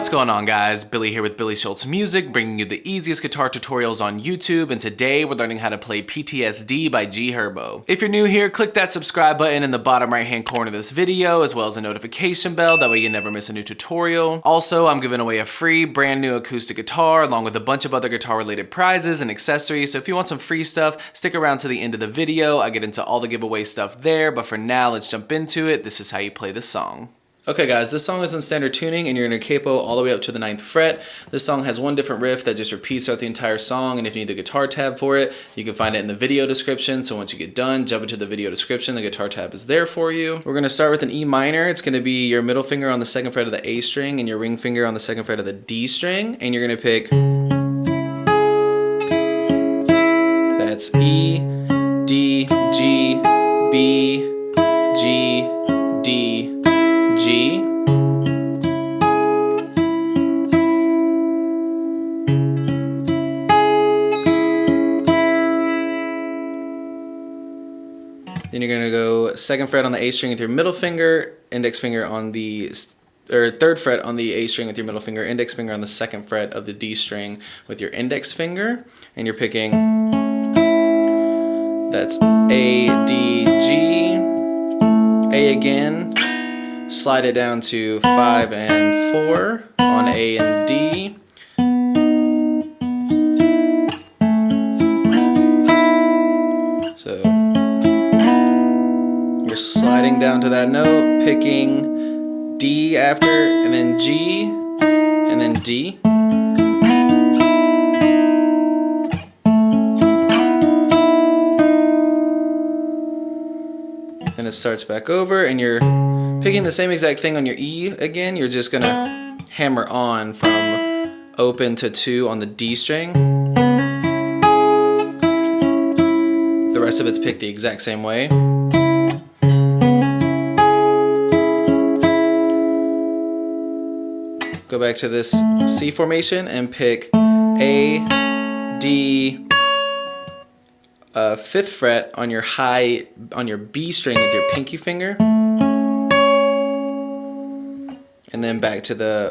What's going on, guys? Billy here with Billy Schultz Music, bringing you the easiest guitar tutorials on YouTube, and today we're learning how to play PTSD by Herbo. If you're new here, click that subscribe button in the bottom right hand corner of this video, as well as a notification bell, that way you never miss a new tutorial. Also, I'm giving away a free brand new acoustic guitar along with a bunch of other guitar related prizes and accessories, so if you want some free stuff, stick around to the end of the video. I get into all the giveaway stuff there, but for now, let's jump into it. This is how you play the song. Okay guys, this song is in standard tuning and you're in a capo all the way up to the 9th fret. This song has one different riff that just repeats throughout the entire song, and if you need the guitar tab for it, you can find it in the video description. So once you get done, jump into the video description, the guitar tab is there for you. We're going to start with an E minor. It's going to be your middle finger on the 2nd fret of the A string and your ring finger on the 2nd fret of the D string, and you're going to pick, that's E, D, G, B, G, D, G. Then you're going to go 2nd fret on the A string with your middle finger, index finger on the 3rd fret on the A string with your middle finger, index finger on the 2nd fret of the D string with your index finger, and you're picking, that's A, D, G, A again. Slide it down to 5 and 4 on A and D. So you're sliding down to that note, picking D after, and then G, and then D. Then it starts back over, and you're picking the same exact thing on your E again. You're just gonna hammer on from open to 2 on the D string. The rest of it's picked the exact same way. Go back to this C formation and pick A, D, 5th fret on your B string with your pinky finger. And then back to the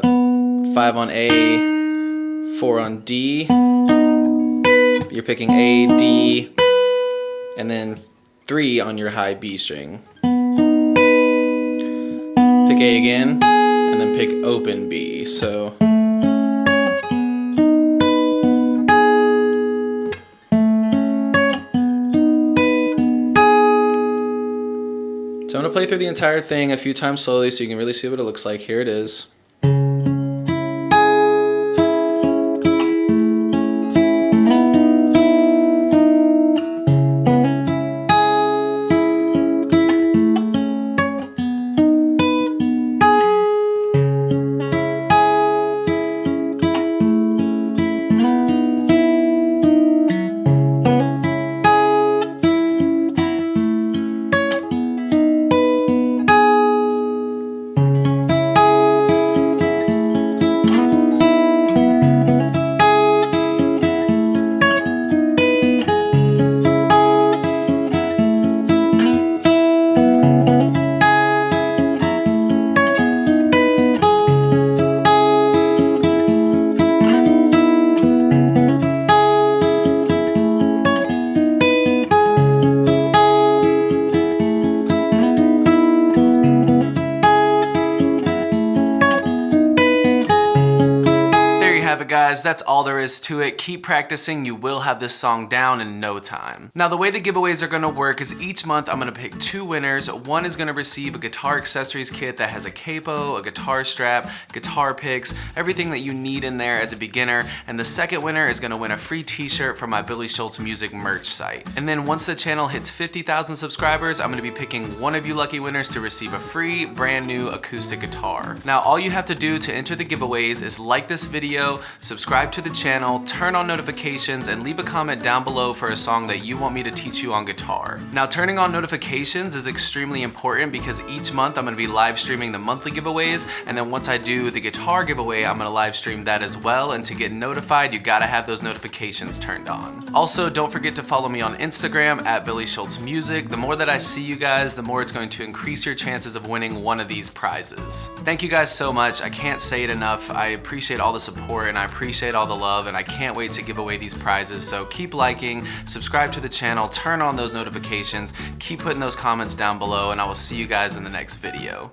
5 on A, 4 on D. You're picking A, D, and then 3 on your high B string. Pick A again, and then pick open B. So I'm going to play through the entire thing a few times slowly so you can really see what it looks like. Here it is. Guys, that's all there is to it. Keep practicing. You will have this song down in no time. Now, the way the giveaways are going to work is each month I'm going to pick 2 winners. One is going to receive a guitar accessories kit that has a capo, a guitar strap, guitar picks, everything that you need in there as a beginner. And the second winner is going to win a free t-shirt from my Billy Schultz Music merch site. And then once the channel hits 50,000 subscribers, I'm going to be picking one of you lucky winners to receive a free brand new acoustic guitar. Now, all you have to do to enter the giveaways is like this video, subscribe to the channel, turn on notifications, and leave a comment down below for a song that you want me to teach you on guitar. Now, turning on notifications is extremely important because each month I'm going to be live streaming the monthly giveaways, and then once I do the guitar giveaway, I'm going to live stream that as well, and to get notified, you gotta have those notifications turned on. Also, don't forget to follow me on Instagram at billyshultzmusic. The more that I see you guys, the more it's going to increase your chances of winning one of these prizes. Thank you guys so much. I can't say it enough. I appreciate all the support and I appreciate all the love, and I can't wait to give away these prizes. So keep liking, subscribe to the channel, turn on those notifications, keep putting those comments down below, and I will see you guys in the next video.